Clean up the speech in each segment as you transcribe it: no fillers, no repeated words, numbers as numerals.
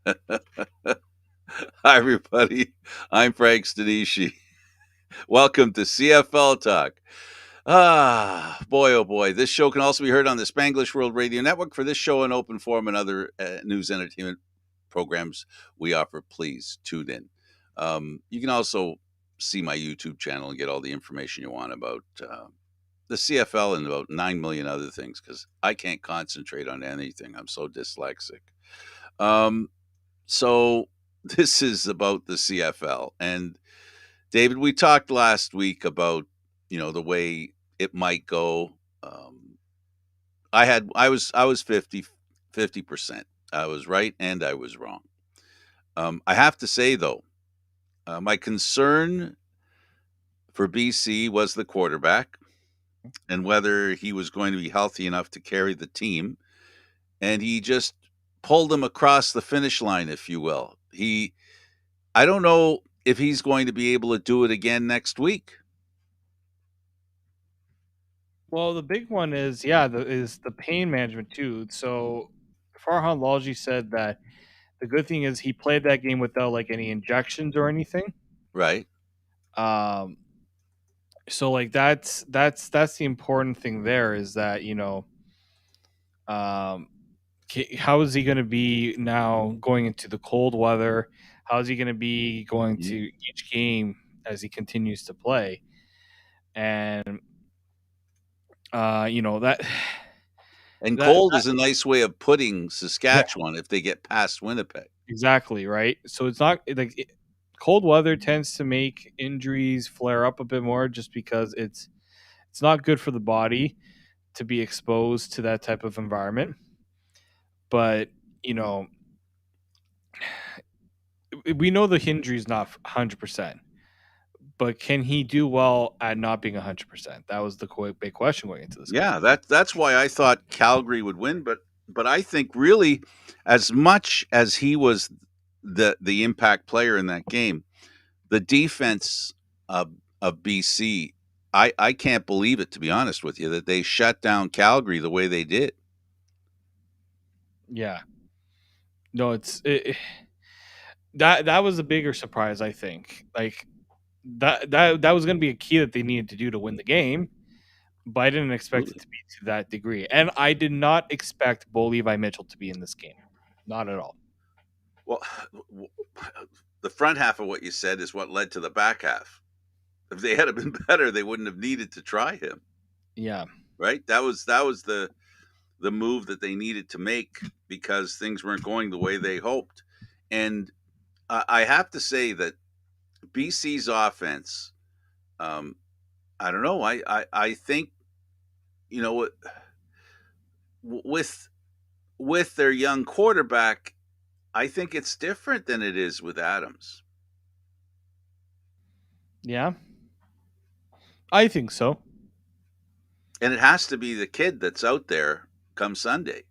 Hi, everybody. I'm Frank Stanisci. Welcome to CFL Talk. Boy, oh boy. This show can also be heard on the Spanglish World Radio Network. For this show and open forum and other news entertainment programs we offer, please tune in. You can also see my YouTube channel and get all the information you want about the CFL and about 9 million other things because I can't concentrate on anything. I'm so dyslexic. Um, so this is about the CFL. And David, we talked last week about, the way it might go. Um, I was 50%. I was right and I was wrong. I have to say though, my concern for BC was the quarterback and whether he was going to be healthy enough to carry the team. And he just pulled him across the finish line, if you will. I don't know if he's going to be able to do it again next week. Well, the big one is the pain management too. So Farhan Lalji said that the good thing is he played that game without like any injections or anything. Right. Um, so like that's the important thing there is that um, how is he going to be now going into the cold weather? How is he going to be going to Mhm. each game as he continues to play? And that And that cold is a nice way of putting Saskatchewan if they get past Winnipeg. exactly, right? So it's not like cold weather tends to make injuries flare up a bit more just because it's not good for the body to be exposed to that type of environment. But, you know, we know the injury is not 100%, but can he do well at not being 100%? That was the big question going into this game. Yeah, that's why I thought Calgary would win, but I think really as much as he was the impact player in that game, the defense of of BC, I can't believe it, to be honest with you, that they shut down Calgary the way they did. Yeah. No, that was a bigger surprise, I think. Like that was going to be a key that they needed to do to win the game, but I didn't expect it Absolutely. to be to that degree. And I did not expect Bo Levi Mitchell to be in this game. Not at all. Well, the front half of what you said is what led to the back half. If they had been better, they wouldn't have needed to try him, Yeah. right? That was the move that they needed to make because things weren't going the way they hoped. And I have to say that BC's offense, um, I don't know. I think you know with with their young quarterback, I think it's different than it is with Adams. Yeah. I think so. And it has to be the kid that's out there come Sunday.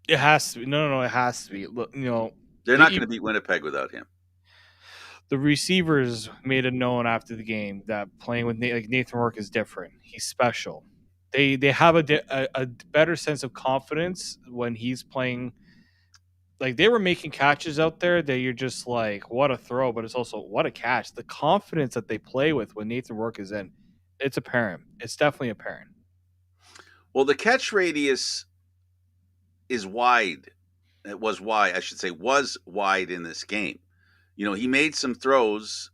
It has to be. No, it has to be. Look, They're not the going to beat Winnipeg without him. the receivers made it known after the game that playing with like Nathan Rourke is different. He's special. They have a better sense of confidence when he's playing. Like they were making catches out there that you're just like, what a throw, but it's also what a catch. The confidence that they play with when Nathan Rourke is in, it's apparent. It's definitely apparent. Well, the catch radius is wide. It was wide, I should say, was wide in this game. He made some throws.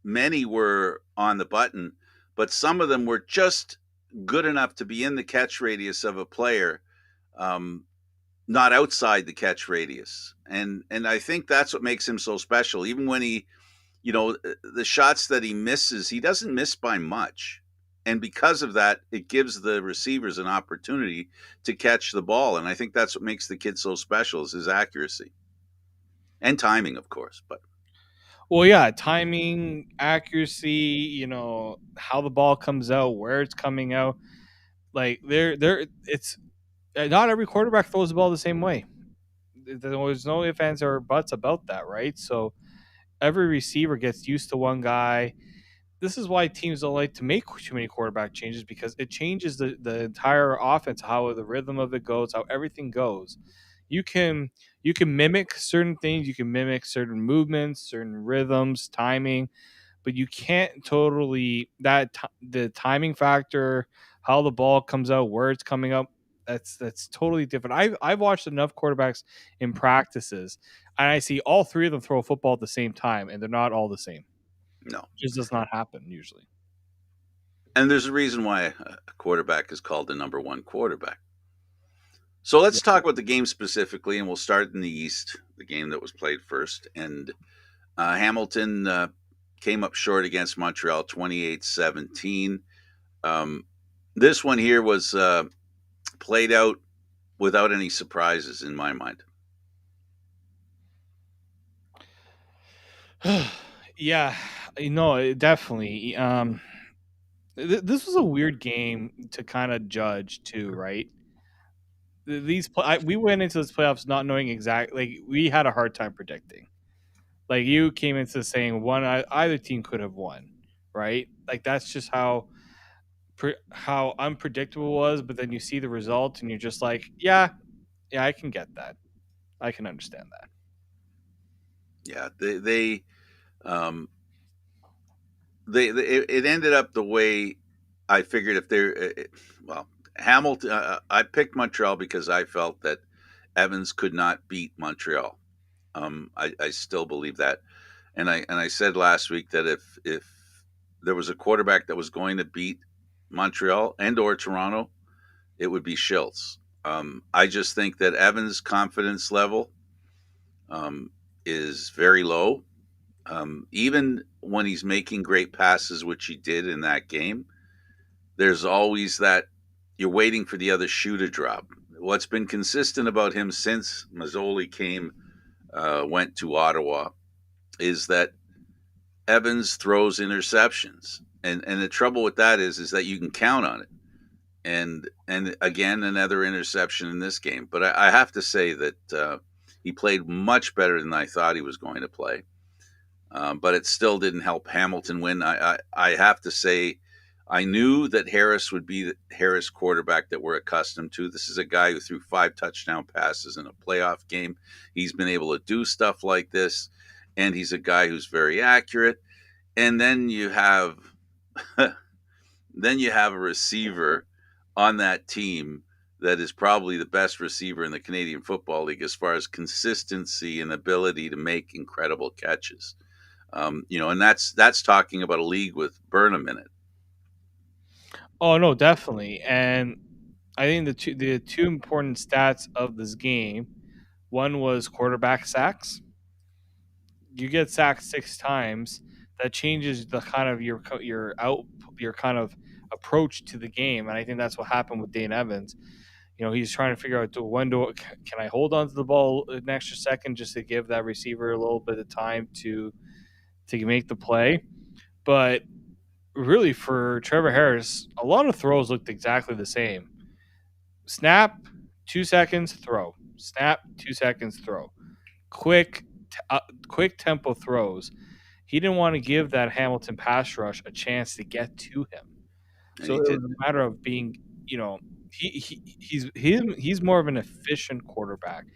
Many were on the button, but some of them were just good enough to be in the catch radius of a player, um, not outside the catch radius. And I think that's what makes him so special. Even when the shots that he misses, he doesn't miss by much. And because of that, it gives the receivers an opportunity to catch the ball. And I think that's what makes the kid so special is his accuracy and timing, of course. But Well, yeah, timing, accuracy, how the ball comes out, where it's coming out. Like it's not every quarterback throws the ball the same way. There's no ifs, ands, or buts about that, right? So every receiver gets used to one guy. This is why teams don't like to make too many quarterback changes because it changes the entire offense, how the rhythm of it goes, how everything goes. You can you can mimic certain things, you can mimic certain movements, certain rhythms, timing, but you can't totally the timing factor, how the ball comes out, where it's coming up. That's totally different. I've watched enough quarterbacks in practices, and I see all three of them throw a football at the same time, and they're not all the same. No. It just does not happen usually. And there's a reason why a quarterback is called the number one quarterback. So Yeah. let's talk about the game specifically, and we'll start in the East, the game that was played first. And Hamilton came up short against Montreal 28-17. Um, this one here was played out without any surprises in my mind. Yeah, definitely. This was a weird game to kind of judge too, right? We went into this playoffs not knowing exactly. Like, we had a hard time predicting. Like, you came into saying either team could have won, right? Like, that's just how unpredictable it was. But then you see the result, and you're just like, yeah, I can get that. I can understand that. Yeah, um, it ended up the way I figured. If they're well, Hamilton, I picked Montreal because I felt that Evans could not beat Montreal. I still believe that, and I said last week that if there was a quarterback that was going to beat Montreal and or Toronto, it would be Schiltz. I just think that Evans' confidence level is very low. Even when he's making great passes, which he did in that game, there's always that you're waiting for the other shoe to drop. What's been consistent about him since Mazzoli went to Ottawa, is that Evans throws interceptions, and the trouble with that is that you can count on it. And again, another interception in this game. But I have to say that he played much better than I thought he was going to play. But it still didn't help Hamilton win. I have to say, I knew that Harris would be the Harris quarterback that we're accustomed to. This is a guy who threw 5 touchdown passes in a playoff game. He's been able to do stuff like this, and he's a guy who's very accurate. And then you have then you have a receiver on that team that is probably the best receiver in the Canadian Football League as far as consistency and ability to make incredible catches. And that's talking about a league with Burnham in it. Oh no, definitely. And I think the two important stats of this game, one was quarterback sacks. You get sacked 6 times, that changes the kind of your kind of approach to the game, and I think that's what happened with Dane Evans. He's trying to figure out, can I hold on to the ball an extra second just to give that receiver a little bit of time to make the play. But really, for Trevor Harris, a lot of throws looked exactly the same. Snap, 2 seconds, throw. Snap, 2 seconds, throw. Quick, quick tempo throws. He didn't want to give that Hamilton pass rush a chance to get to him. And So he it was did. a matter of being, he's more of an efficient quarterback.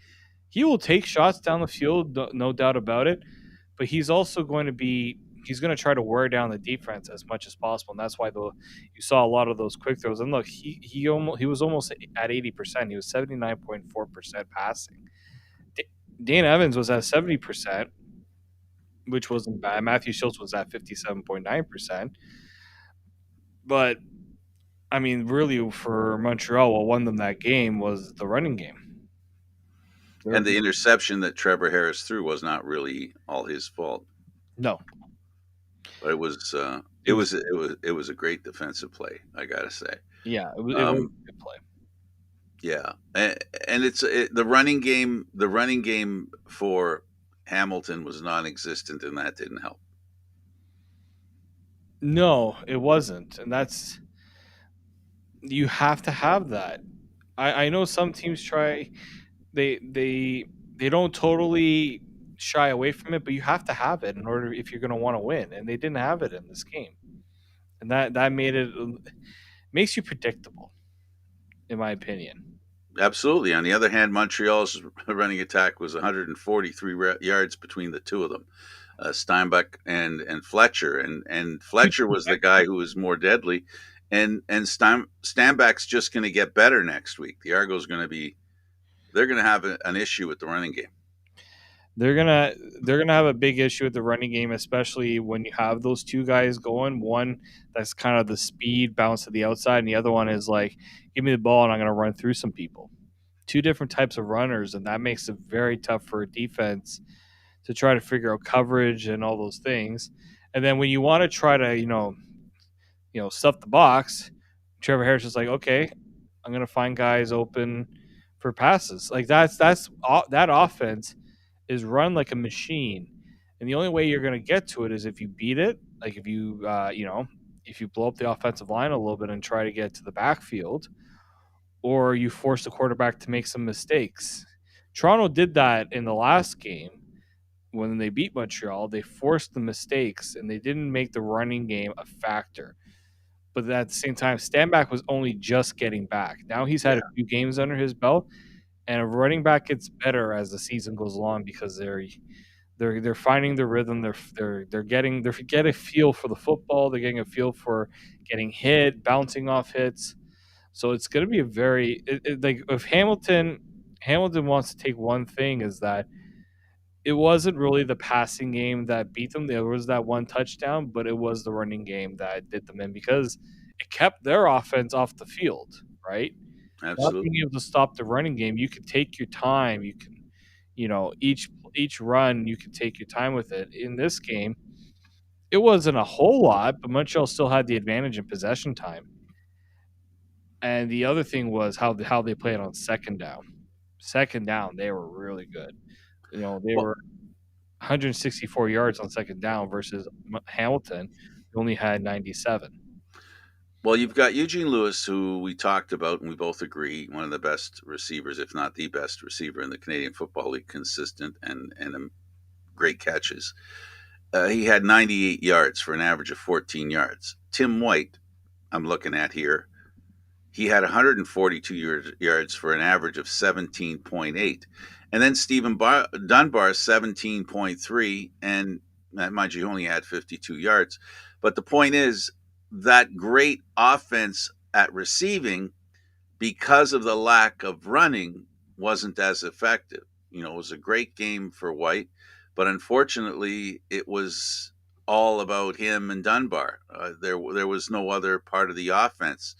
He will take shots down the field, no doubt about it, but he's going to try to wear down the defense as much as possible, and that's why you saw a lot of those quick throws. And look, he was almost at 80%. He was 79.4% passing. Dane Evans was at 70%, which wasn't bad. Matthew Schultz was at 57.9%. But I mean, really, for Montreal, what won them that game was the running game. And the interception that Trevor Harris threw was not really all his fault, No, but it was it was it was a great defensive play, I gotta say. yeah, it was Um, a good play. yeah, and the running game. The running game for Hamilton was non-existent, and that didn't help. No, it wasn't, and that's you have to have that. I know some teams try they they they don't totally shy away from it, but you have to have it in order if you're going to want to win, and they didn't have it in this game, and that makes you predictable, in my opinion. Absolutely. On the other hand, Montreal's running attack was 143 yards between the two of them, Steinbeck and Fletcher, and Two Fletcher was the guy who was more deadly, and Steinbeck's just going to get better next week. The Argos going to be they're going to have an issue with the running game. they're gonna they're gonna have a big issue with the running game, especially when you have those two guys going. One that's kind of the speed bounce to the outside, and the other one is like, give me the ball and I'm gonna run through some people. Two different types of runners, and that makes it very tough for a defense to try to figure out coverage and all those things. And then when you want to try to, stuff the box, Trevor Harris is like, okay, I'm gonna find guys open for passes. Like that offense is run like a machine, and the only way you're gonna get to it is if you beat it. Like if you blow up the offensive line a little bit and try to get to the backfield, or you force the quarterback to make some mistakes. Toronto did that in the last game when they beat Montreal. They forced the mistakes and they didn't make the running game a factor. But at the same time, Stanback was only just getting back. Now he's had Yeah, a few games under his belt, and a running back gets better as the season goes along because they're finding the rhythm. They're getting a feel for the football. They're getting a feel for getting hit, bouncing off hits. So it's going to be a very like if Hamilton wants to take one thing is that it wasn't really the passing game that beat them. There was that one touchdown, but it was the running game that did them in because it kept their offense off the field, right? Not being absolutely. able to stop the running game, you can take your time. You can, each run, you can take your time with it. In this game, it wasn't a whole lot, but Montreal still had the advantage in possession time. And the other thing was how they played on second down. Second down, they were really good. They Well, were 164 yards on second down versus Hamilton, who only had 97. well, you've got Eugene Lewis, who we talked about, and we both agree one of the best receivers, if not the best receiver in the Canadian Football League, consistent and great catches. He had 98 yards for an average of 14 yards. Tim White, I'm looking at here, he had 142 yards for an average of 17.8. And then Dunbar, 17.3. And mind you, he only had 52 yards. But the point is that great offense at receiving, because of the lack of running, wasn't as effective. It was a great game for White, but unfortunately, it was all about him and Dunbar. There was no other part of the offense.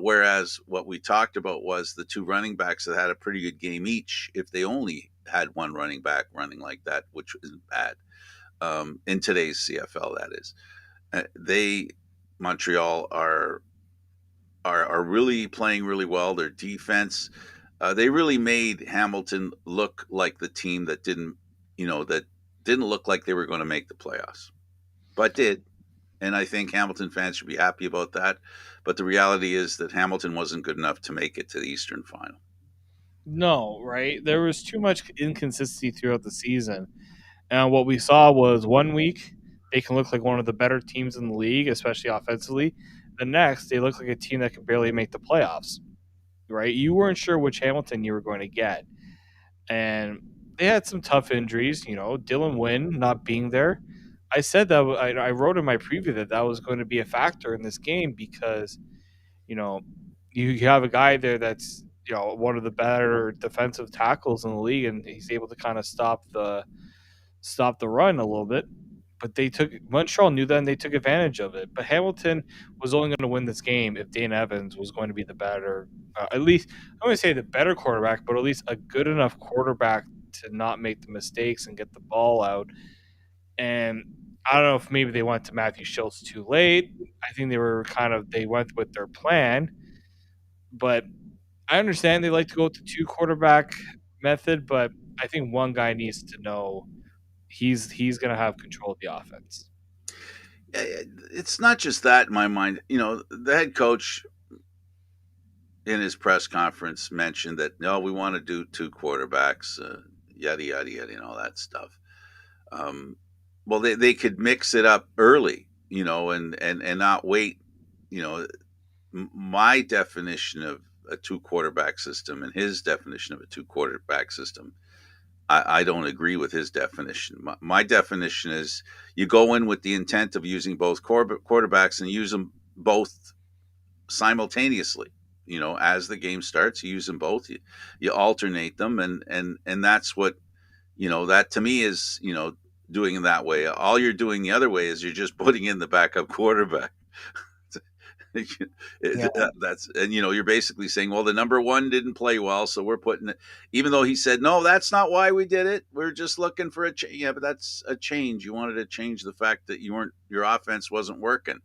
Whereas what we talked about was the two running backs that had a pretty good game each, if they only had one running back running like that, which isn't bad in today's CFL. That is, they Montreal are really playing really well. Their defense, they really made Hamilton look like the team that didn't look like they were going to make the playoffs, but did. And I think Hamilton fans should be happy about that. But the reality is that Hamilton wasn't good enough to make it to the Eastern Final. No, right? There was too much inconsistency throughout the season. And what we saw was one week they can look like one of the better teams in the league, especially offensively. The next, they look like a team that can barely make the playoffs, right? You weren't sure which Hamilton you were going to get. And they had some tough injuries, Dylan Wynn not being there. I said that I wrote in my preview that was going to be a factor in this game because you know, you have a guy there that's one of the better defensive tackles in the league, and he's able to kind of stop the run a little bit. But Montreal knew that and they took advantage of it. But Hamilton was only going to win this game if Dane Evans was going to be the better, at least I wouldn't say the better quarterback, but at least a good enough quarterback to not make the mistakes and get the ball out. And I don't know if maybe they went to Matthew Schultz too late. I think they went with their plan, but I understand they like to go with the two quarterback method, but I think one guy needs to know he's going to have control of the offense. It's not just that in my mind. The head coach in his press conference mentioned that no, we want to do two quarterbacks, yada yada yada, and all that stuff. Um, well, they could mix it up early, and not wait. You know, my definition a two quarterback system and his definition of a two quarterback system. I don't agree with his definition. My definition is you go in with the intent of using both quarterbacks and use them both simultaneously. As the game starts, you use them both. You alternate them, and that's what that to me is doing it that way. All you're doing the other way is you're just putting in the backup quarterback. Yeah. That's and you're basically saying, well, the number one didn't play well, so we're putting it. Even though he said, no, that's not why we did it. We're just looking for a change. Yeah, but that's a change. You wanted to change the fact that your offense wasn't working.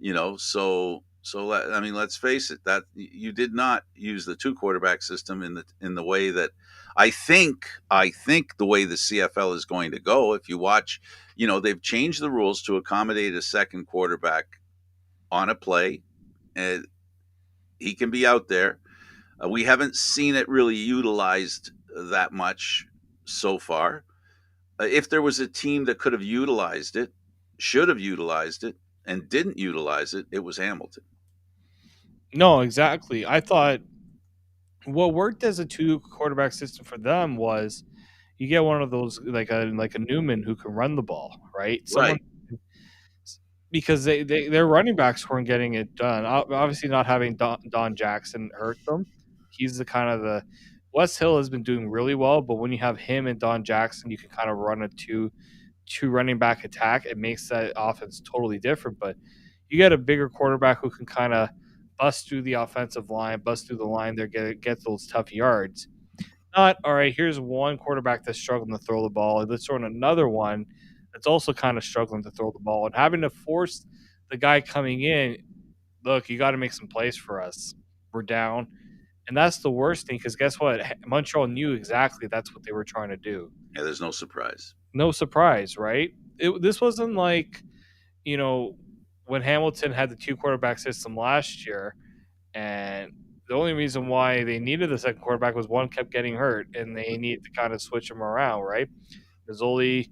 I mean, let's face it, that you did not use the two quarterback system in the way that I think the way the CFL is going to go. If you watch, they've changed the rules to accommodate a second quarterback on a play, and he can be out there. We haven't seen it really utilized that much so far. If there was a team that could have utilized it, should have utilized it, and didn't utilize it, it was Hamilton. No, exactly. I thought what worked as a two quarterback system for them was you get one of those like a Newman who can run the ball, right? Someone Right. because their running backs weren't getting it done. Obviously, not having Don Jackson hurt them. He's the kind of the West Hill has been doing really well, but when you have him and Don Jackson, you can kind of run a two running back attack. It makes that offense totally different. But you get a bigger quarterback who can kind of bust through the offensive line, bust through the line there, get those tough yards. Not all right. Here's one quarterback that's struggling to throw the ball. Let's throw in another one that's also kind of struggling to throw the ball and having to force the guy coming in. Look, you got to make some plays for us. We're down, and that's the worst thing because guess what? Montreal knew exactly that's what they were trying to do. Yeah, there's no surprise. No surprise, right? This wasn't like you know when Hamilton had the two quarterback system last year, and the only reason why they needed the second quarterback was one kept getting hurt, and they needed to kind of switch him around, right? Mazzoli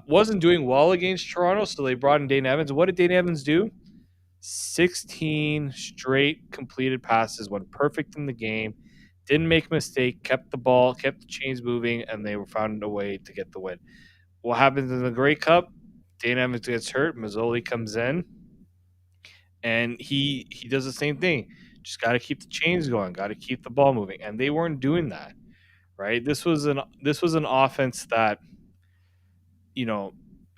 wasn't doing well against Toronto, so they brought in Dane Evans. What did Dane Evans do? 16 straight completed passes, went perfect in the game, didn't make a mistake, kept the ball, kept the chains moving, and they were found a way to get the win. What happens in the Grey Cup? Dane Evans gets hurt, Mazzoli comes in, and he does the same thing. Just got to keep the chains going, got to keep the ball moving, and they weren't doing that. Right? This was an offense that you know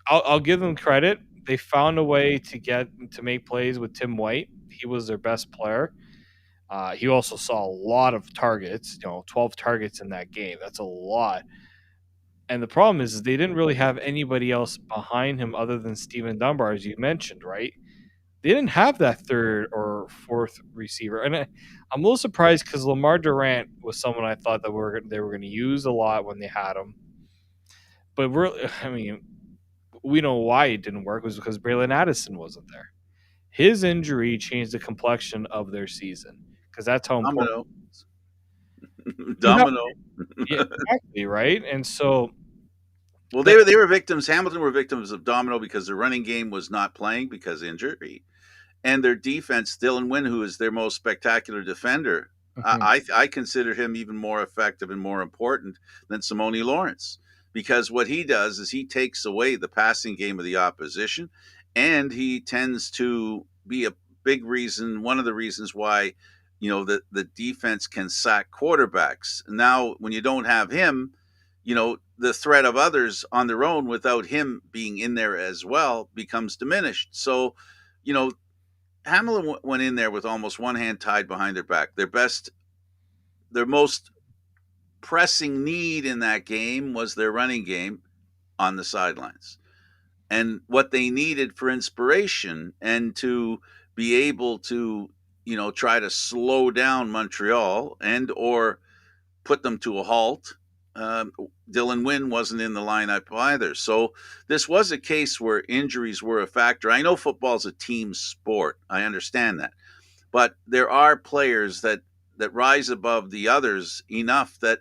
I'll give them credit. They found a way to make plays with Tim White. He was their best player. He also saw a lot of targets. 12 targets in that game. That's a lot. And the problem is they didn't really have anybody else behind him other than Steven Dunbar, as you mentioned, right? They didn't have that third or fourth receiver, and I'm a little surprised because Lamar Durant was someone I thought that they were going to use a lot when they had him. But I mean, we know why it didn't work was because Braylon Addison wasn't there. His injury changed the complexion of their season because that's how important Domino. you have. Domino. Yeah, exactly, right. And so, Well, but they were victims. Hamilton were victims of domino because their running game was not playing because of injury, and their defense. Dylan Wynn, who is their most spectacular defender, mhm. I consider him even more effective and more important than Simone Lawrence because what he does is he takes away the passing game of the opposition, and he tends to be a big reason. One of the reasons why the defense can sack quarterbacks. Now, when you don't have him, the threat of others on their own without him being in there as well becomes diminished. So, you know, Hamilton went in there with almost one hand tied behind their back. Their most pressing need in that game was their running game on the sidelines. And what they needed for inspiration and to be able to, try to slow down Montreal and or put them to a halt. Um, Dylan Wynn wasn't in the lineup either. So this was a case where injuries were a factor. I know football's a team sport. I understand that. But there are players that rise above the others enough that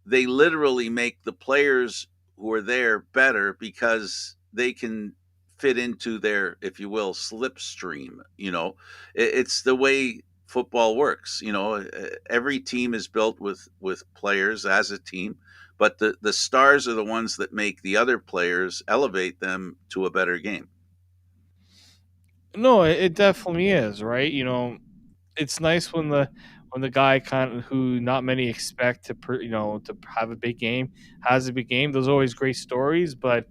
they literally make the players who are there better because they can fit into their, if you will, slipstream. It's the way football works. Every team is built with players as a team, but the stars are the ones that make the other players elevate them to a better game. No, it definitely is, right? It's nice when the guy kind of who not many expect to have a big game has a big game. There's always great stories, but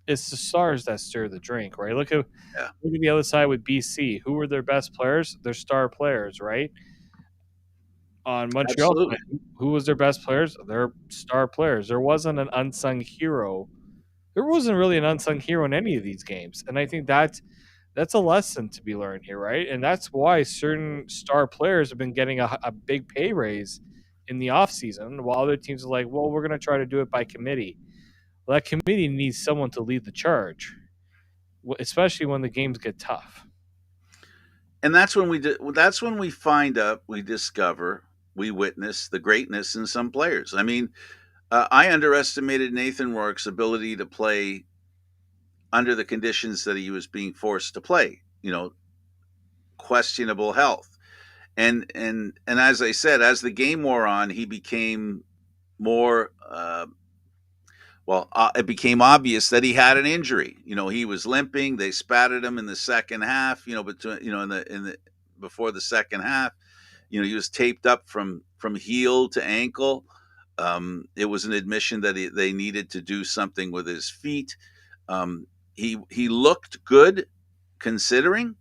it's the stars that stir the drink, right? Yeah, Look at the other side with BC. Who were their best players? Their star players, right? On Montreal absolutely. side, who was their best players? Their star players. There wasn't an unsung hero. There wasn't really an unsung hero in any of these games, and I think that's a lesson to be learned here, right? And that's why certain star players have been getting a big pay raise in the offseason, while other teams are like, well, we're going to try to do it by committee. Well, that committee needs someone to lead the charge, especially when the games get tough. And that's when we find out, we discover, we witness the greatness in some players. I mean, I underestimated Nathan Rourke's ability to play under the conditions that he was being forced to play. Questionable health, and as I said, as the game wore on, he became more. It became obvious that he had an injury. He was limping. They spatted him in the second half. Between in the before the second half, he was taped up from heel to ankle. It was an admission that they needed to do something with his feet. He looked good considering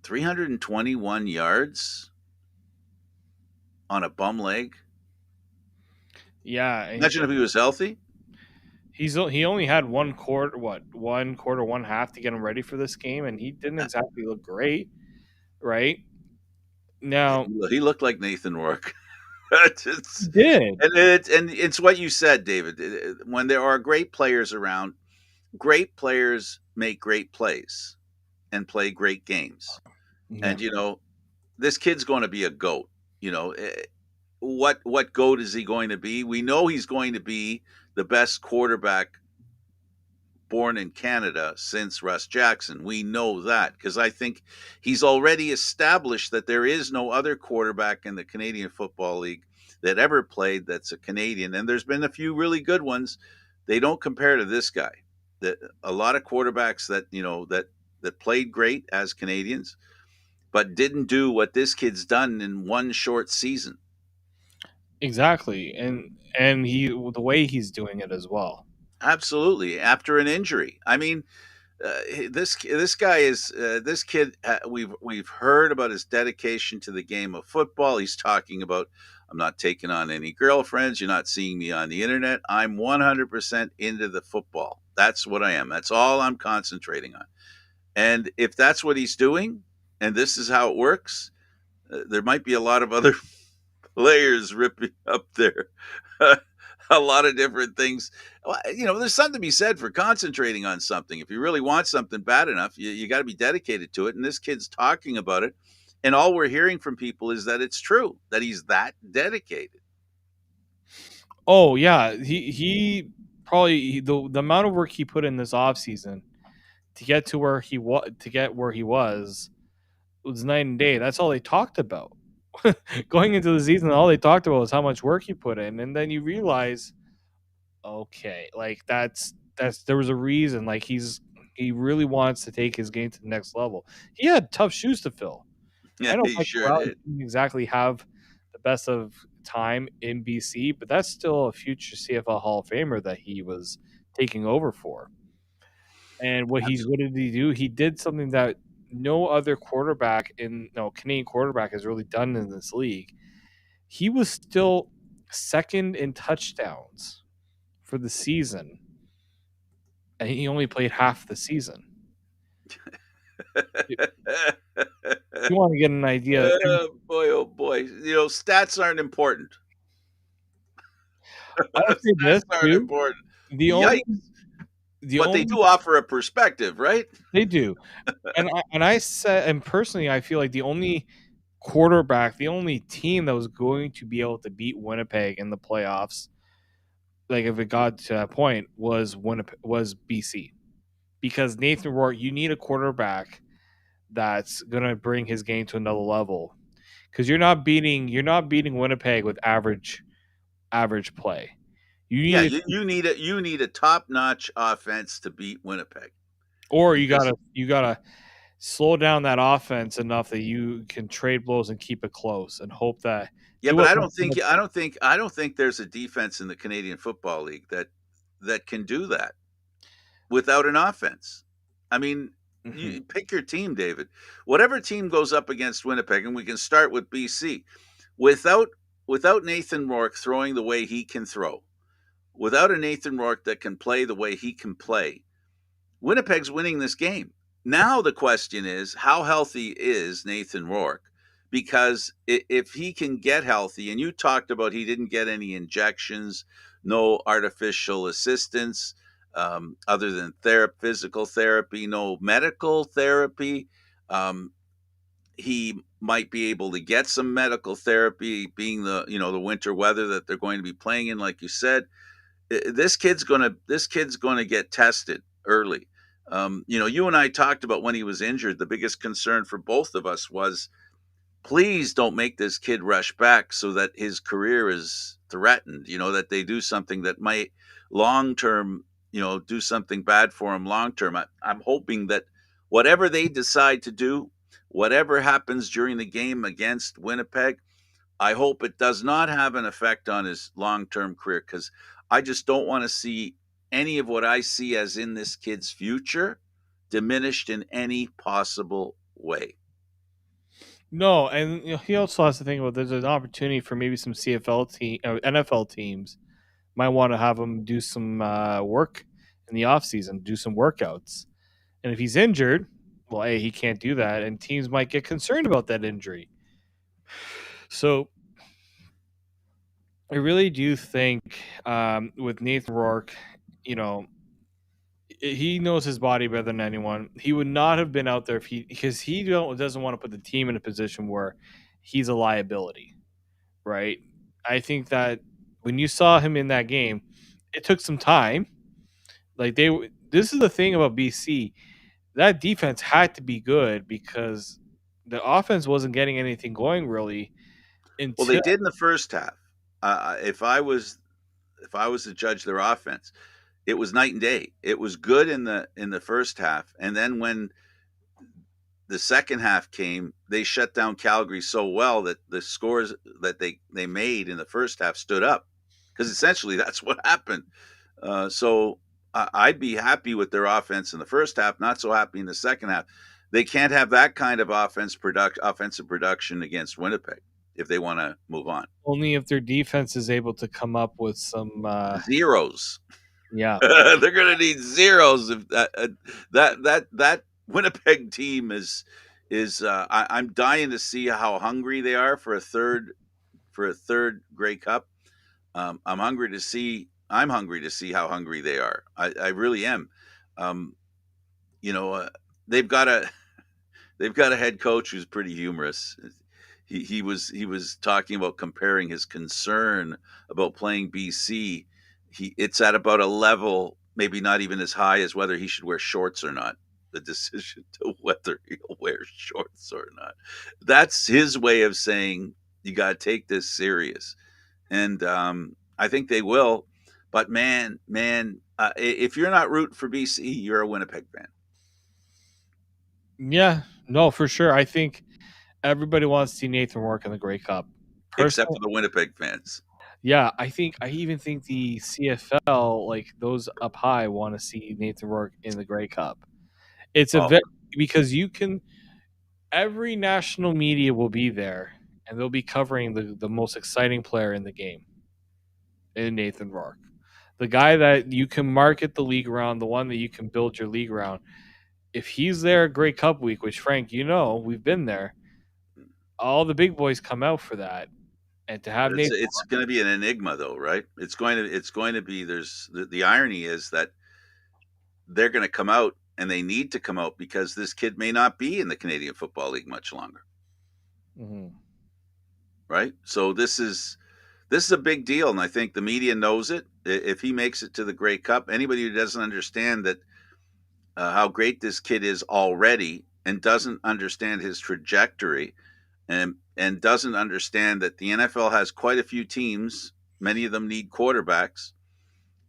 321 yards on a bum leg. Yeah, Imagine if he was healthy. he only had one quarter, 1 quarter, 1/2 to get him ready for this game, and he didn't exactly look great, right? Now, He looked like Nathan Rourke. he It's, did. and it's what you said, David. When there are great players around, great players make great plays and play great games. Yeah, And this kid's going to be a goat. What goat is he going to be? We know he's going to be the best quarterback born in Canada since Russ Jackson. We know that because I think he's already established that there is no other quarterback in the Canadian Football League that ever played that's a Canadian. And there's been a few really good ones. They don't compare to this guy. A lot of quarterbacks that played great as Canadians, but didn't do what this kid's done in one short season. exactly, and the way he's doing it as well. Absolutely, after an injury. I mean, this guy is this kid. We've heard about his dedication to the game of football. He's talking about, I'm not taking on any girlfriends. You're not seeing me on the internet. I'm 100% into the football. That's what I am. That's all I'm concentrating on. And if that's what he's doing, and this is how it works, there might be a lot of other players ripping up there. A lot of different things. There's something to be said for concentrating on something. If you really want something bad enough, you got to be dedicated to it. And this kid's talking about it. And all we're hearing from people is that it's true, that he's that dedicated. Oh yeah, he probably the amount of work he put in this offseason to get to where he was night and day. That's all they talked about. Going into the season, all they talked about was how much work he put in, and then you realize, okay, like that's there was a reason. Like he really wants to take his game to the next level. He had tough shoes to fill. Yeah, I know he Mike sure Corral did. didn't exactly have the best of time in BC, but that's still a future CFL Hall of Famer that he was taking over for. And what did he do? He did something that no other quarterback in no Canadian quarterback has really done in this league. He was still second in touchdowns for the season, and he only played half the season. If you want to get an idea, Boy, oh boy. Stats aren't important. I'll say Stats this aren't too: important. the only Yikes. the But they only do offer a perspective, right? they do, and I said, and personally, I feel like the only team that was going to be able to beat Winnipeg in the playoffs, like if it got to that point, was BC, because Nathan Rourke, you need a quarterback that's gonna bring his game to another level. because you're not beating Winnipeg with average play. You Yeah, need you need a top notch offense to beat Winnipeg or you because gotta slow down that offense enough that you can trade blows and keep it close and hope that yeah, do but what I don't think there's a defense in the Canadian Football League that can do that without an offense. I mean, Mhm. you pick your team, David. Whatever team goes up against Winnipeg, and we can start with BC, without without Nathan Rourke throwing the way he can throw, without a Nathan Rourke that can play the way he can play, Winnipeg's winning this game. Now the question is, how healthy is Nathan Rourke? Because if he can get healthy, and you talked about he didn't get any injections, no artificial assistance, other than physical therapy, no medical therapy. Um, he might be able to get some medical therapy, being the winter weather that they're going to be playing in, like you said. This kid's gonna get tested early. You and I talked about when he was injured. The biggest concern for both of us was, please don't make this kid rush back so that his career is threatened. That they do something that might long term, do something bad for him long term. I'm hoping that whatever they decide to do, whatever happens during the game against Winnipeg, I hope it does not have an effect on his long term career, because I just don't want to see any of what I see as in this kid's future diminished in any possible way. No, and he also has to think about there's an opportunity for maybe some CFL team or NFL teams might want to have him do some work in the off season, do some workouts. And if he's injured, well, hey, he can't do that, and teams might get concerned about that injury. So I really do think with Nathan Rourke, you know, he knows his body better than anyone. He would not have been out there if because he doesn't want to put the team in a position where he's a liability, right? I think that when you saw him in that game, it took some time. Like this is the thing about BC. That defense had to be good because the offense wasn't getting anything going really Well, they until did in the first half. If I was to judge their offense, it was night and day. It was good in the first half, and then when the second half came, they shut down Calgary so well that the scores that they made in the first half stood up, because essentially that's what happened. So I'd be happy with their offense in the first half, not so happy in the second half. They can't have that kind of offensive production against Winnipeg if they want to move on. only if their defense is able to come up with some Zeros. yeah. They're going to need zeros if that Winnipeg team is. I'm dying to see how hungry they are for a third Grey Cup. I'm hungry to see how hungry they are. I really am. Um, you know, they've got a they've got a head coach who's pretty humorous. He was talking about comparing his concern about playing BC. It's at about a level, maybe not even as high as whether he should wear shorts or not. The decision to whether he'll wear shorts or not. That's his way of saying you got to take this serious, and I think they will. But man, if you're not rooting for BC, you're a Winnipeg fan, Yeah, no, for sure. I think everybody wants to see Nathan Rourke in the Grey Cup. except Personally, for the Winnipeg fans. yeah, I even think the CFL, like those up high, want to see Nathan Rourke in the Grey Cup. It's a Oh, because you can every national media will be there and they'll be covering the most exciting player in the game in Nathan Rourke. The guy that you can market the league around, the one that you can build your league around. If he's there at Grey Cup week, which Frank, we've been there, all the big boys come out for that. And to have it's Nathan it's going to be an enigma, though, right? It's going to be. There's the irony is that they're going to come out, and they need to come out because this kid may not be in the Canadian Football League much longer, Mhm. right? So this is a big deal, and I think the media knows it. If he makes it to the Grey Cup, anybody who doesn't understand that how great this kid is already and doesn't understand his trajectory, and doesn't understand that the NFL has quite a few teams. Many of them need quarterbacks.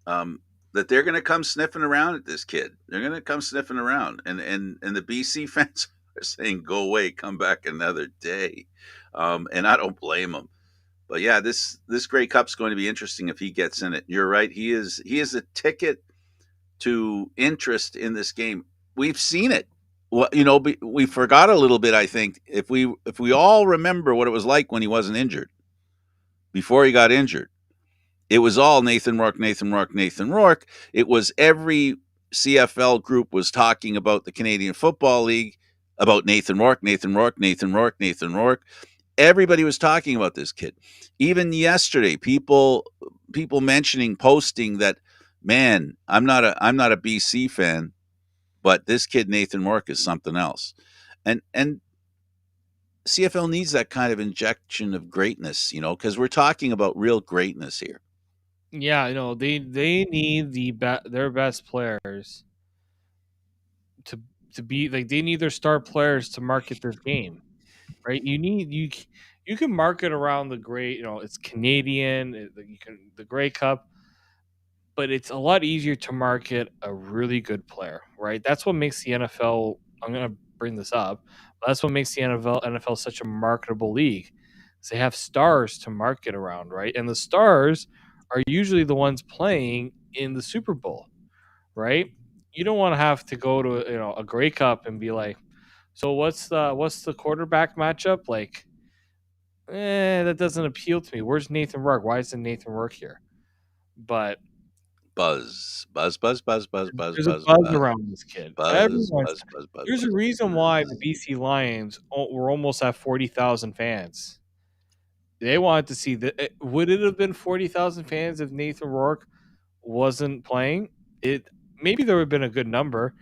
Um, that they're going to come sniffing around at this kid. They're going to come sniffing around, and the BC fans are saying, "Go away, come back another day," and I don't blame them. But yeah, this Grey Cup's going to be interesting if he gets in it. You're right; he is a ticket to interest in this game. We've seen it. Well, we forgot a little bit. I think if we all remember what it was like when he wasn't injured, before he got injured, it was all Nathan Rourke, Nathan Rourke, Nathan Rourke. It was every CFL group was talking about the Canadian Football League, about Nathan Rourke, Nathan Rourke, Nathan Rourke, Nathan Rourke. Everybody was talking about this kid. Even yesterday, people mentioning, posting that, man, I'm not a BC fan, but this kid Nathan Rourke is something else. And CFL needs that kind of injection of greatness, because we're talking about real greatness here. Yeah, they need their best players to to be like they need their star players to market this game, right? You can market around the great, it's Canadian, you can the Grey Cup, but it's a lot easier to market a really good player, right? That's what makes the NFL. I'm gonna bring this up. But that's what makes the NFL such a marketable league. Is they have stars to market around, right? And the stars are usually the ones playing in the Super Bowl, right? You don't want to have to go to a Grey Cup and be like, so what's the quarterback matchup like? That doesn't appeal to me. Where's Nathan Rourke? Why isn't Nathan Rourke here? But Buzz, buzz, buzz, buzz, buzz, buzz, there's a buzz, buzz buzz, around this kid. buzz, Everyone's buzz, buzz, buzz, There's a buzz, reason why the buzz. BC Lions were almost at 40,000 fans. They wanted to see that. Would it have been 40,000 fans if Nathan Rourke wasn't playing? It maybe there would have been a good number.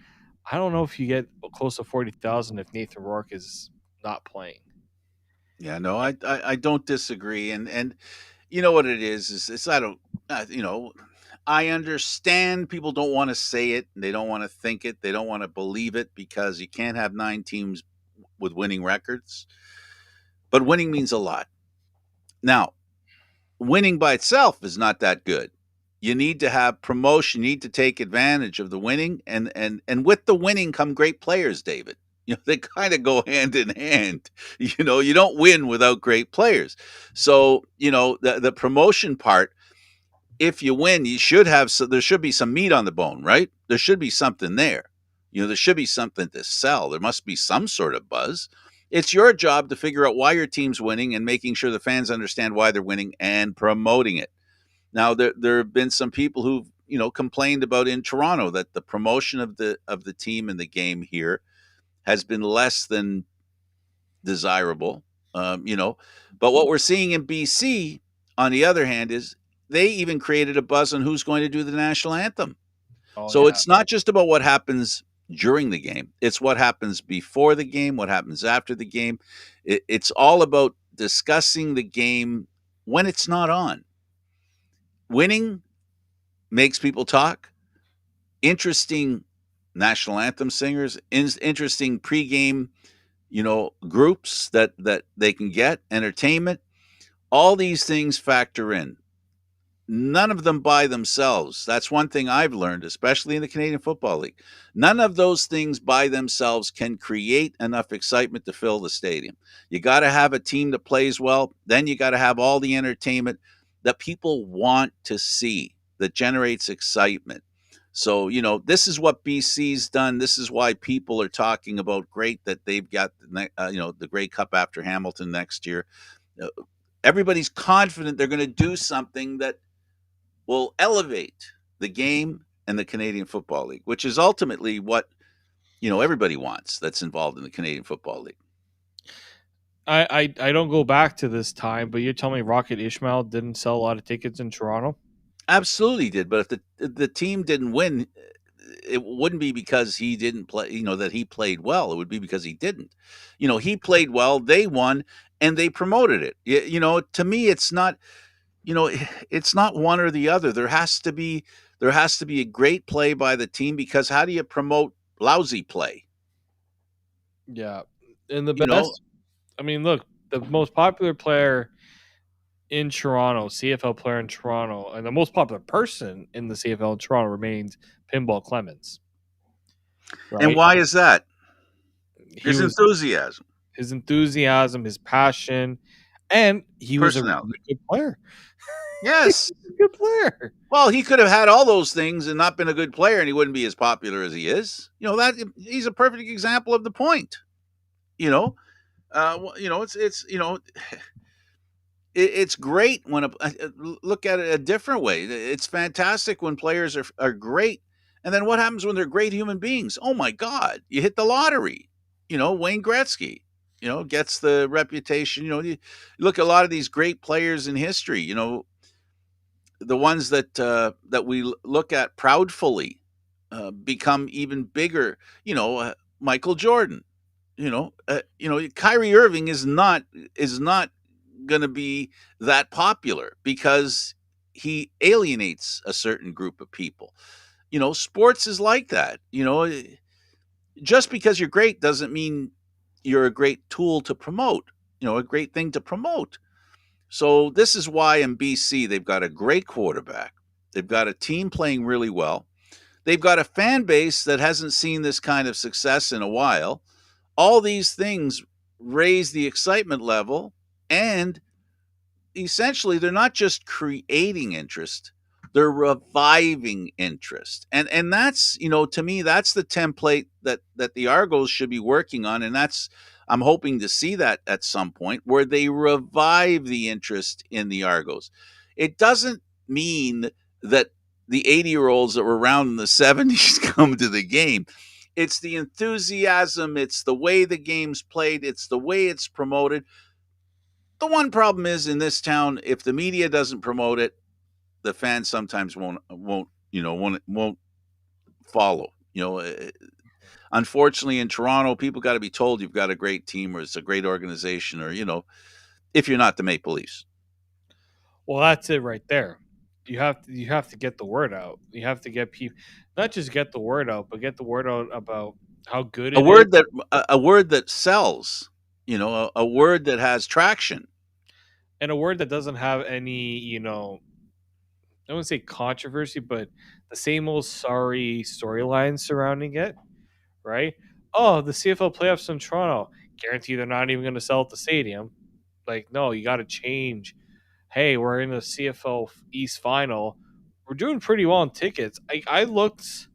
I don't know if you get close to 40,000 if Nathan Rourke is not playing. Yeah, no, I don't disagree, and you know what it is it's I don't, I understand people don't want to say it, they don't want to think it, they don't want to believe it because you can't have 9 teams with winning records, but winning means a lot. Now, winning by itself is not that good. You need to have promotion. You need to take advantage of the winning, and with the winning come great players, David. They kind of go hand in hand. You don't win without great players. So the promotion part. If you win, you should have. So there should be some meat on the bone, right? There should be something there. There should be something to sell. There must be some sort of buzz. It's your job to figure out why your team's winning and making sure the fans understand why they're winning and promoting it. Now, there have been some people who've complained about in Toronto that the promotion of the team in the game here has been less than desirable. But what we're seeing in BC, on the other hand, is they even created a buzz on who's going to do the national anthem. Oh So yeah, it's not just about what happens during the game; it's what happens before the game, what happens after the game. It's all about discussing the game when it's not on. Winning makes people talk. Interesting national anthem singers, interesting pregame, groups that they can get, entertainment. All these things factor in. None of them by themselves. That's one thing I've learned, especially in the Canadian Football League. None of those things by themselves can create enough excitement to fill the stadium. You got to have a team that plays well. Then you got to have all the entertainment that people want to see, that generates excitement. So, this is what BC's done. This is why people are talking about great that they've got the Grey Cup after Hamilton next year. Uh, Everybody's confident they're going to do something that will elevate the game and the Canadian Football League, which is ultimately what everybody wants that's involved in the Canadian Football League. I don't go back to this time, but you're telling me Rocket Ishmael didn't sell a lot of tickets in Toronto? Absolutely did, but if the team didn't win, it wouldn't be because he didn't play. That he played well. It would be because he didn't. He played well. They won, and they promoted it. To me, it's not. It's not one or the other. There has to be a great play by the team because how do you promote lousy play? Yeah, and the You know, best. I mean, look. the most popular player in Toronto, CFL player in Toronto, and the most popular person in the CFL in Toronto remains Pinball Clemens, And right? why is that? He His was enthusiasm, his enthusiasm, his passion, and he was a personality. really good player. He Yes. was a good player. Well, he could have had all those things and not been a good player, and he wouldn't be as popular as he is. That he's a perfect example of the point. You know, it's great when look at it a different way. It's fantastic when players are great, and then what happens when they're great human beings? Oh my God, you hit the lottery. Wayne Gretzky. Gets the reputation. You look at a lot of these great players in history. The ones that we look at proudfully become even bigger. Michael Jordan. Kyrie Irving is not going to be that popular because he alienates a certain group of people. Sports is like that. Just because you're great doesn't mean you're a great tool to promote. A great thing to promote. So this is why in BC they've got a great quarterback. They've got a team playing really well. They've got a fan base that hasn't seen this kind of success in a while. All these things raise the excitement level, and essentially they're not just creating interest, they're reviving interest. And that's, to me, that's the template that the Argos should be working on. And that's, I'm hoping to see that at some point where they revive the interest in the Argos. It doesn't mean that the 80-year-olds that were around in the 70s come to the game. It's the enthusiasm, it's the way the game's played, it's the way it's promoted. The one problem is in this town, if the media doesn't promote it, the fans sometimes won't follow. Unfortunately, in Toronto, people got to be told you've got a great team or it's a great organization, or if you're not the Maple Leafs. Well, that's it right there. You have to get the word out. You have to get people, not just get the word out, but get the word out about how good A it is, word that a word that sells, a word that has traction. and a word that doesn't have any, I wouldn't say controversy, but the same old sorry storyline surrounding it, right? Oh, the CFL playoffs in Toronto. Guarantee they're not even going to sell at the stadium. Like, no, you got to change. Hey, we're in the CFL East final. We're doing pretty well on tickets. I looked.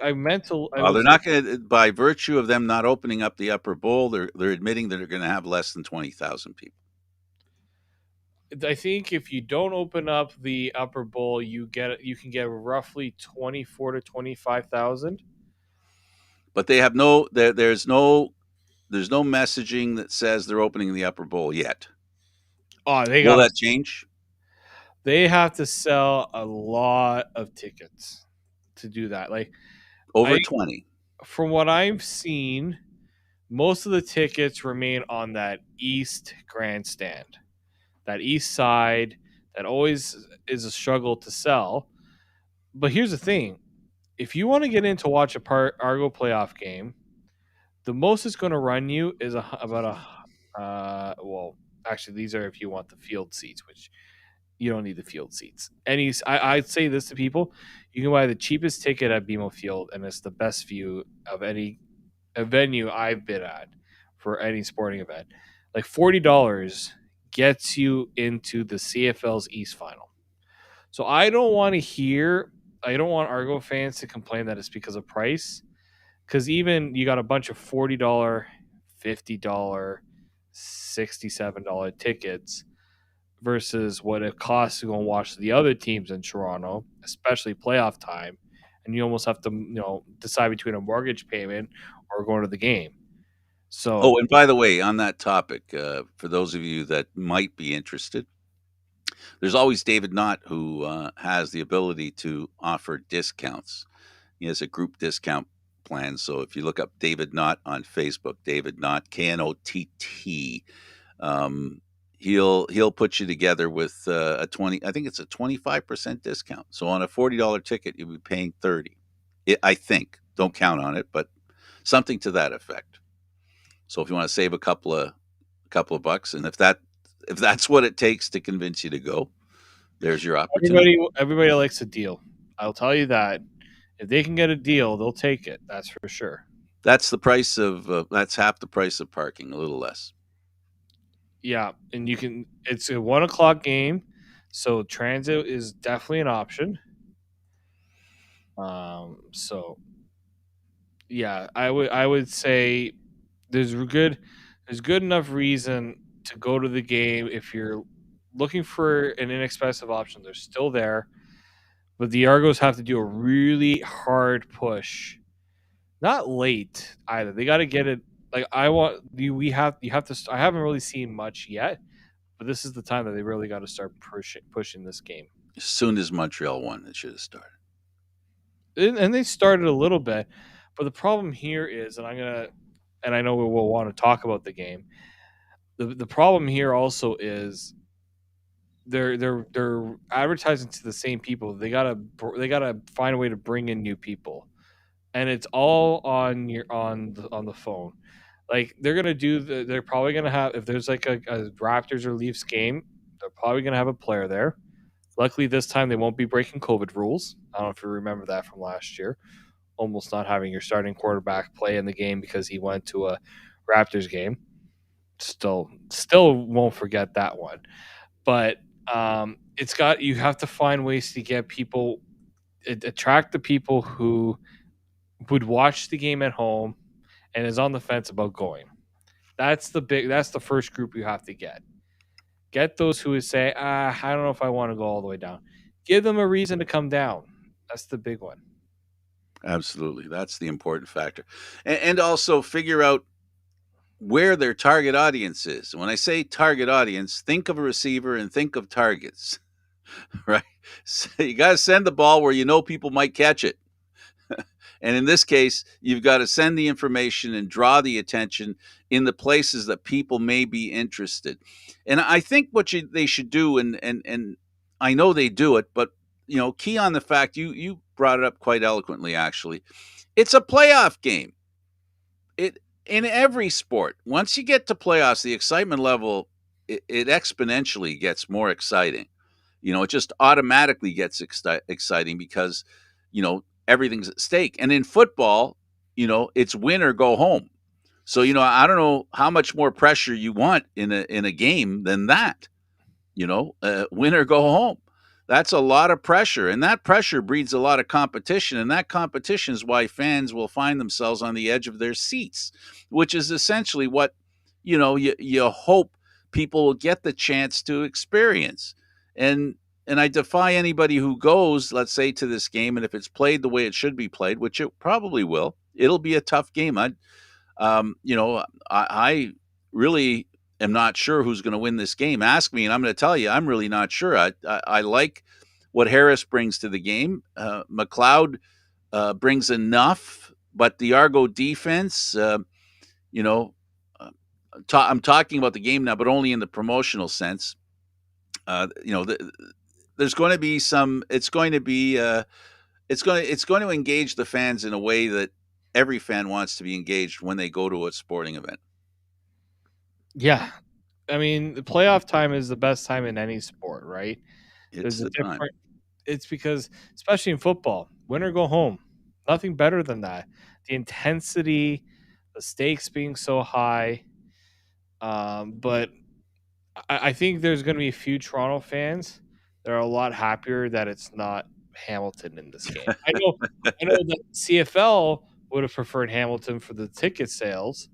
I meant to. I They're was not going to, by virtue of them not opening up the upper bowl, they're admitting that they're going to have less than 20,000 people. I think if you don't open up the upper bowl, you can get roughly 24 to 25,000. But there's no messaging that says they're opening the upper bowl yet. Oh, they Will got that change? they have to sell a lot of tickets to do that. Like Over I 20. from what I've seen, most of the tickets remain on that east grandstand. That east side that always is a struggle to sell. But here's the thing. If you want to get in to watch a Argo playoff game, the most it's going to run you is about well, actually, these are if you want the field seats, which you don't need the field seats. I'd say this to people: you can buy the cheapest ticket at BMO Field, and it's the best view of any a venue I've been at for any sporting event. Like $40 gets you into the CFL's East Final. So I don't want Argo fans to complain that it's because of price, because even you got a bunch of $40, $50, $67 tickets versus what it costs to go and watch the other teams in Toronto, especially playoff time, and you almost have to decide between a mortgage payment or going to the game. Oh, So, and by the way, on that topic, for those of you that might be interested, there's always David Knott who has the ability to offer discounts. He has a group discount plan. So if you look up David Knott on Facebook, David Knott, Knott, um, he'll put you together with a 20. I think it's a 25% discount. So on a $40 ticket, you'll be paying 30. I think. Don't count on it, but something to that effect. So if you want to save a couple of a couple of bucks, and if that's what it takes to convince you to go, there's your opportunity. Everybody likes a deal. I'll tell you that. If they can get a deal, they'll take it. That's for sure. That's the price of that's half the price of parking, a little less. Yeah, and you can. It's a 1 o'clock game, so transit is definitely an option. So yeah, I would say there's good enough reason to go to the game if you're looking for an inexpensive option. They're still there, but the Argos have to do a really hard push. Not late either. They got to get it. Like I want you. We have you have to. I haven't really seen much yet, but this is the time that they really got to start pushing this game. As soon as Montreal won, it should have started. And they started a little bit, but the problem here is, and I know we will want to talk about the game. The problem here also is they're advertising to the same people. They gotta find a way to bring in new people, and it's all on the phone. Like they're probably gonna have, if there's like a Raptors or Leafs game, they're probably gonna have a player there. Luckily, this time they won't be breaking COVID rules. I don't know if you remember that from last year, almost not having your starting quarterback play in the game because he went to a Raptors game. Still won't forget that one. But you have to find ways to get people, attract the people who would watch the game at home and is on the fence about going. That's the first group you have to get. Get those who would say, I don't know if I want to go all the way down. Give them a reason to come down. That's the big one. Absolutely, that's the important factor, and also figure out where their target audience is. When I say target audience, think of a receiver and think of targets, right? So you got to send the ball where you know people might catch it. And in this case, you've got to send the information and draw the attention in the places that people may be interested. And I think they should do, and I know they do it, but key on the fact you brought it up quite eloquently. Actually, it's a playoff game. It In every sport, once you get to playoffs, the excitement level it exponentially gets more exciting. It just automatically gets exciting because everything's at stake. And in football, it's win or go home. So I don't know how much more pressure you want in a game than that. Win or go home. That's a lot of pressure, and that pressure breeds a lot of competition, and that competition is why fans will find themselves on the edge of their seats, which is essentially what you hope people will get the chance to experience. And I defy anybody who goes, let's say, to this game, and if it's played the way it should be played, which it probably will, it'll be a tough game. I really am not sure who's going to win this game. Ask me, and I'm going to tell you, I'm really not sure. I like what Harris brings to the game. McLeod brings enough, but the Argo defense, you know, I'm talking about the game now, but only in the promotional sense. There's going to be some. It's going to engage the fans in a way that every fan wants to be engaged when they go to a sporting event. Yeah. I mean, the playoff time is the best time in any sport, right? It's There's a the time. different It's because, especially in football, win or go home. Nothing better than that. The intensity, the stakes being so high. But I think there's going to be a few Toronto fans that are a lot happier that it's not Hamilton in this game. I know that CFL would have preferred Hamilton for the ticket sales,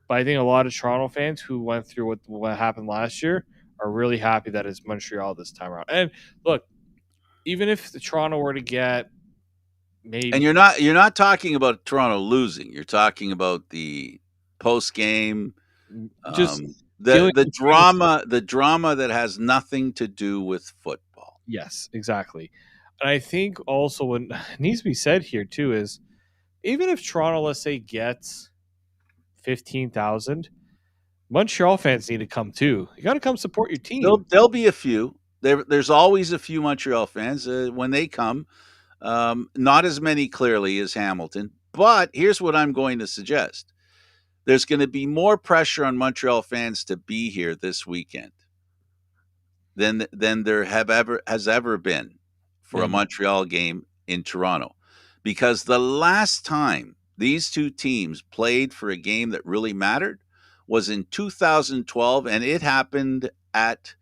but I think a lot of Toronto fans who went through what happened last year are really happy that it's Montreal this time around. And look, even if the Toronto were to get maybe, And you're not talking about Toronto losing. You're talking about the post game, just the feeling the between the two. drama that has nothing to do with football. Yes, exactly. And I think also what needs to be said here too is, even if Toronto, let's say, gets 15,000, Montreal fans need to come too. You got to come support your team. There'll be a few. There's always a few Montreal fans when they come. Not as many clearly as Hamilton, but here's what I'm going to suggest. there's going to be more pressure on Montreal fans to be here this weekend than there have ever has ever been for a Mhm. Montreal game in Toronto, because the last time these two teams played for a game that really mattered was in 2012, and it happened at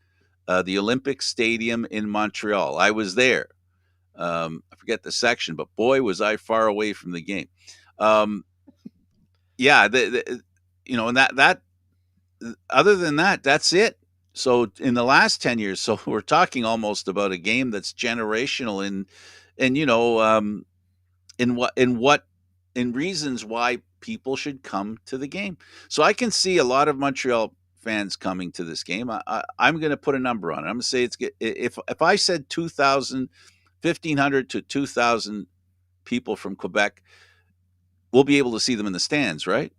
the Olympic Stadium in Montreal. I was there. I forget the section, but boy, was I far away from the game. Um, yeah, and that other than that, that's it. So in the last 10 years, so we're talking almost about a game that's generational and in reasons why people should come to the game. So I can see a lot of Montreal fans coming to this game. I'm going to put a number on it. I'm going to say if I said 2,000, 1,500 to 2,000 people from Quebec, we'll be able to see them in the stands, right?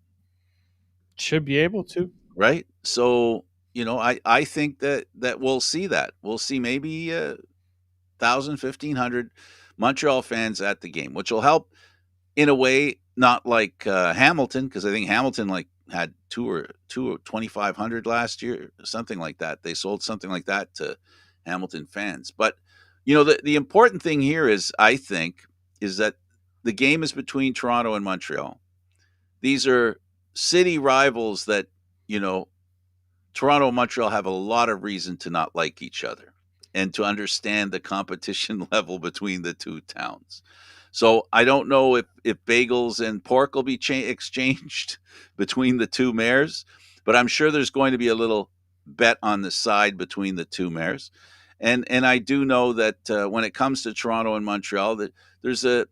Should be able to. Right. So I think that we'll see that. We'll see maybe 1,000, 1,500 Montreal fans at the game, which will help in a way, not like Hamilton, because I think Hamilton like had two or 2,500 last year, something like that. They sold something like that to Hamilton fans. But the important thing here is, I think, is that the game is between Toronto and Montreal. These are city rivals that you know Toronto and Montreal have a lot of reason to not like each other and to understand the competition level between the two towns. So I don't know if bagels and pork will be exchanged between the two mayors, but I'm sure there's going to be a little bet on the side between the two mayors. And I do know that when it comes to Toronto and Montreal, that there's a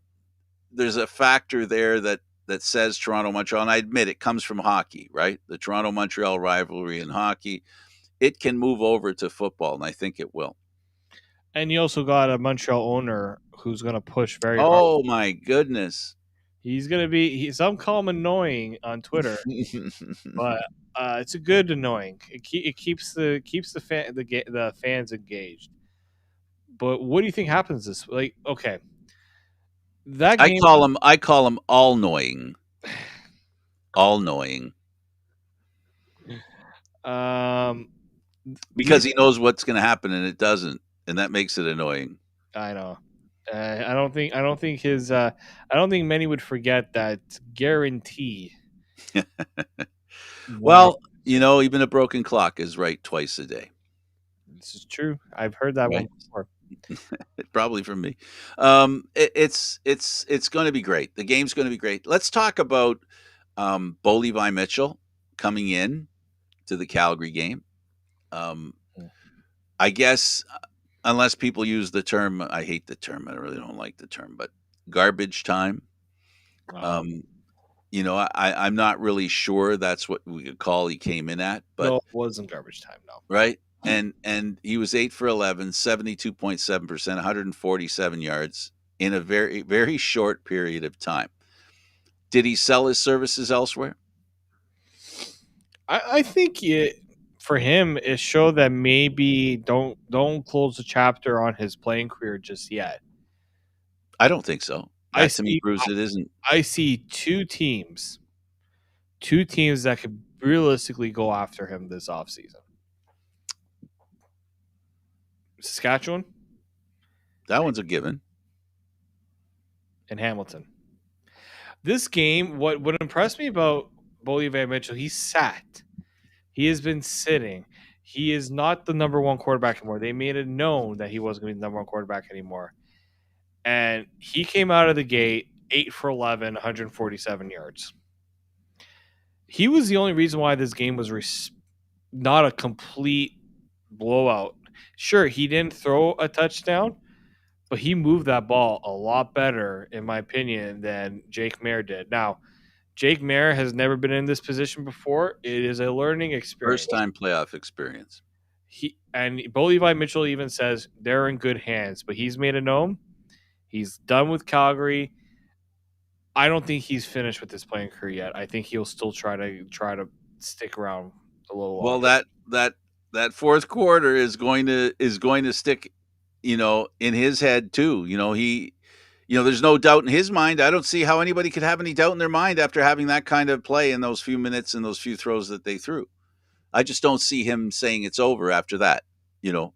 there's a factor there that says Toronto Montreal, and I admit it comes from hockey, right? The Toronto Montreal rivalry in hockey, it can move over to football, and I think it will. And you also got a Montreal owner who's going to push very hard. Oh my goodness. He's going to be, some call him annoying on Twitter, but it's a good annoying. It keeps the fans engaged. But what do you think happens this, like, okay, that game? I call him all knowing. All knowing. Um, Because he knows what's going to happen and it doesn't, and that makes it annoying. I know. I don't think I don't think many would forget that guarantee. One, Well, even a broken clock is right twice a day, this is true. I've heard that one right? before. Probably from me. It's going to be great. The game's going to be great. Let's talk about Bo Levi Mitchell coming in to the Calgary game. Um, I guess unless people use the term, I hate the term. I really don't like the term, but garbage time. Uh, Um, I'm not really sure that's what we could call he came in at, but no, it wasn't garbage time. No. right. And he was 8 for 11, 72.7%, 147 yards in a very, very short period of time. Did he sell his services elsewhere? I think for him it showed that maybe don't close the chapter on his playing career just yet. I don't think so. I That to me see proves it isn't. I see two teams that could realistically go after him this offseason. Saskatchewan That one's a given. and Hamilton. This game, what impressed me about Bolivar Mitchell, he sat. He has been sitting. He is not the number one quarterback anymore. They made it known that he wasn't going to be the number one quarterback anymore. And he came out of the gate 8 for 11, 147 yards. He was the only reason why this game was not a complete blowout. Sure, he didn't throw a touchdown, but he moved that ball a lot better, in my opinion, than Jake Mayer did. Now, Jake Mayer has never been in this position before. It is a learning First experience. time playoff experience. Bo Levi Mitchell even says they're in good hands, but he's made it known. He's done with Calgary. I don't think he's finished with his playing career yet. I think he'll still try to stick around a little Well, longer. that fourth quarter is going to stick, in his head too. There's no doubt in his mind. I don't see how anybody could have any doubt in their mind after having that kind of play in those few minutes and those few throws that they threw. I just don't see him saying it's over after that. You know,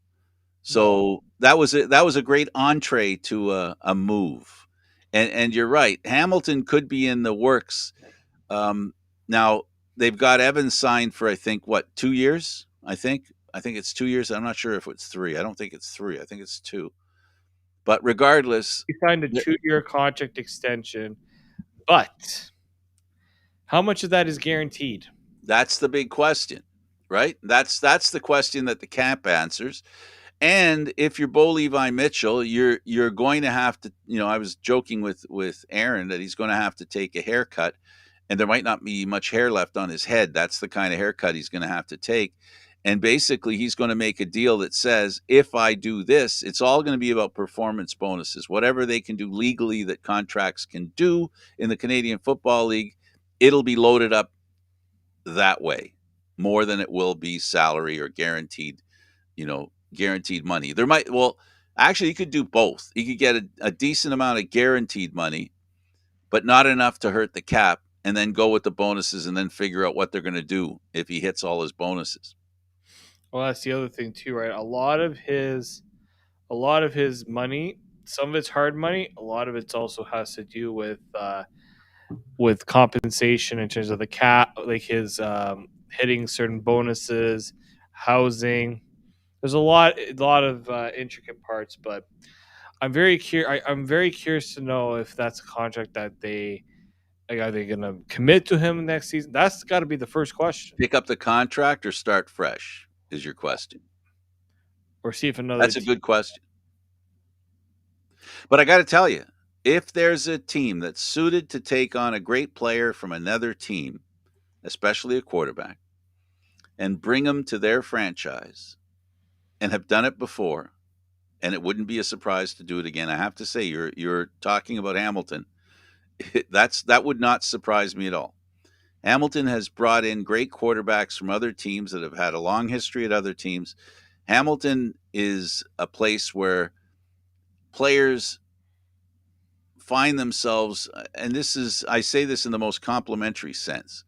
No, so that was a great entree to a move, and you're right. Hamilton could be in the works. Now they've got Evans signed for I think what 2 years. I think it's 2 years. I'm not sure if it's three. I don't think it's three. I think it's two. But regardless, he signed a 2-year contract extension, but how much of that is guaranteed? that's the big question, right? That's the question that the camp answers. And if you're Bo Levi Mitchell, you're going to have to. I was joking with Aaron that he's going to have to take a haircut, and there might not be much hair left on his head. That's the kind of haircut he's going to have to take. And basically, he's going to make a deal that says, if I do this, it's all going to be about performance bonuses. Whatever they can do legally that contracts can do in the Canadian Football League, it'll be loaded up that way more than it will be salary or guaranteed money. Actually, you could do both. You could get a decent amount of guaranteed money, but not enough to hurt the cap, and then go with the bonuses and then figure out what they're going to do if he hits all his bonuses. Well, that's the other thing too, right? A lot of his money, some of it's hard money. A lot of it also has to do with compensation in terms of the cap, like his hitting certain bonuses, housing. There's a lot of intricate parts, but I'm very curious to know if that's a contract that they like. Are they going to commit to him next season? That's got to be the first question, Pick up the contract or start fresh is your question. or see if another That's a team. good question. But I got to tell you, if there's a team that's suited to take on a great player from another team, especially a quarterback, and bring them to their franchise and have done it before, and it wouldn't be a surprise to do it again. I have to say, you're talking about Hamilton. That would not surprise me at all. Hamilton has brought in great quarterbacks from other teams that have had a long history at other teams. Hamilton is a place where players find themselves, and I say this in the most complimentary sense,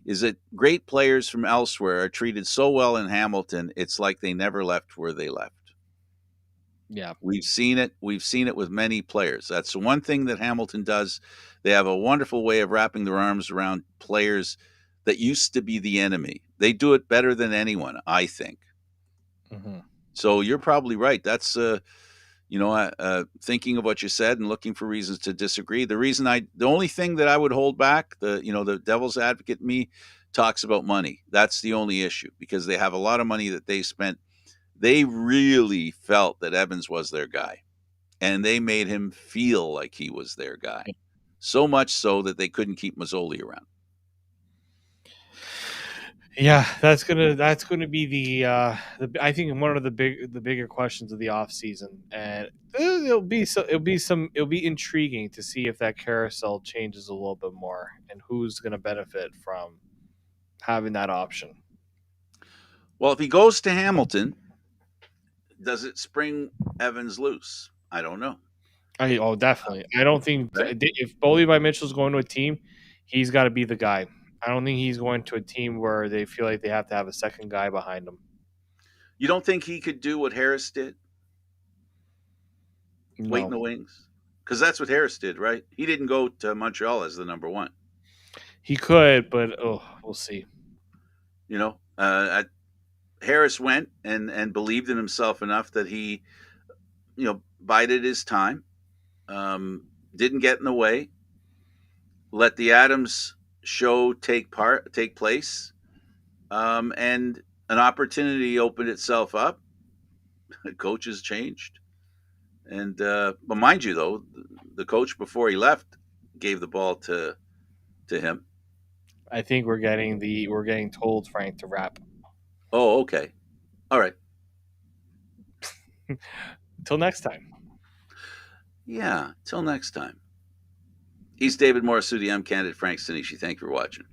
is that great players from elsewhere are treated so well in Hamilton, it's like they never left where they left. Yeah. We've seen it. We've seen it with many players. That's the one thing that Hamilton does. They have a wonderful way of wrapping their arms around players that used to be the enemy. They do it better than anyone, I think. Mm-hmm. So you're probably right. That's thinking of what you said and looking for reasons to disagree. The only thing that I would hold back, the devil's advocate in me talks about money. That's the only issue because they have a lot of money that they spent. They really felt that Evans was their guy, and they made him feel like he was their guy. So much so that they couldn't keep Mazzoli around. Yeah, that's gonna be the I think one of the bigger questions of the off season, and it'll be intriguing to see if that carousel changes a little bit more and who's gonna benefit from having that option. Well, if he goes to Hamilton, does it spring Evans loose? I don't know. Definitely. I don't think Right? if Levi Mitchell's going to a team, he's got to be the guy. I don't think he's going to a team where they feel like they have to have a second guy behind him. You don't think he could do what Harris did? Wait in No, the wings? Because that's what Harris did, right? He didn't go to Montreal as the number one. he could, but we'll see. You know, Harris went and believed in himself enough that he, bided his time, didn't get in the way, let the Adams show take place, and an opportunity opened itself up. Coaches changed, and but mind you, though, the coach before he left gave the ball to him. I think we're getting told Frank to wrap. Oh, okay, all right, Until next time. yeah. Till next time. He's David Morassutti. I'm Candid Frank Stanisci. Thank you for watching.